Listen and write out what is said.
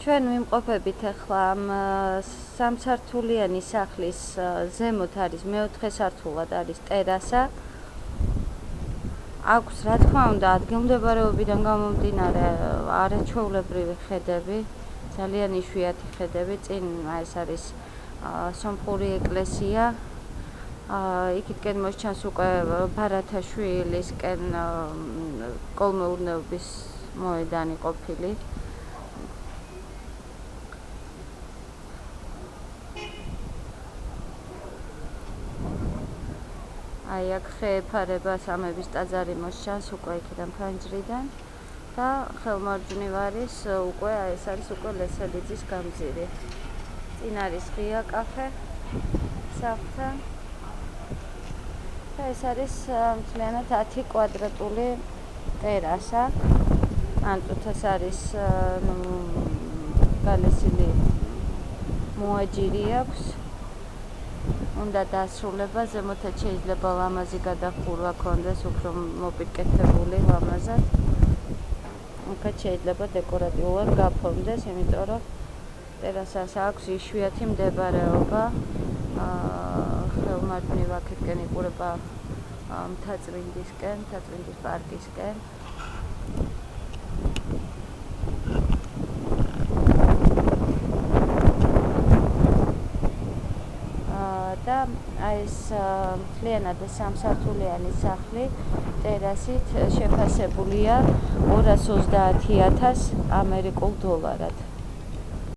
ჩვენ ვიმყოფებით ახლა ამ სამსართულიანი სახლის ზემოთ არის მეოთხე სართულად არის ტერასა. აქვს რა თქმა უნდა ადგილმდებარეობიდან გამომდინარე არაჩვეულებრივი ხედები, ძალიან იშვიათი ხედები. წინ ეს არის სომხური ეკლესია. იქითკენ მოსჩანს უკვე ბარათაშვილისკენ კოლმეურნეობის მოედანი ყოფილი. აი აქ ხეეფარება სამების ტაძარი მოსჩანს უკვე იქიდან ფანჯრიდან და ხელმარჯვნივ არის უკვე ეს არის უკვე ლესელიძის გამზირი. წინ არის ღია კაფე სახლთან და ეს არის მთლიანად 10 კვადრატული ტერასა. ანტუთ ეს არის გალესილი მოაჯირი აქვს. უნდა დასრულება, ზემოთაც შეიძლება ლამაზი გადახურვა ქონდეს, უფრო მოპირკეთებული ლამაზად. აქაც შეიძლება დეკორატიულად გაფორმდეს, იმიტომ რომ ტერასას აქვს იშვიათი მდებარეობა. ხელმარჯვნივ აქეთკენ იყურება მთაწმინდისკენ, მთაწმინდის პარკისკენ. და აი ეს მთლიანად სამსართულიანი სახლი ტერასით შეფასებულია $230,000 ამერიკულ დოლარად.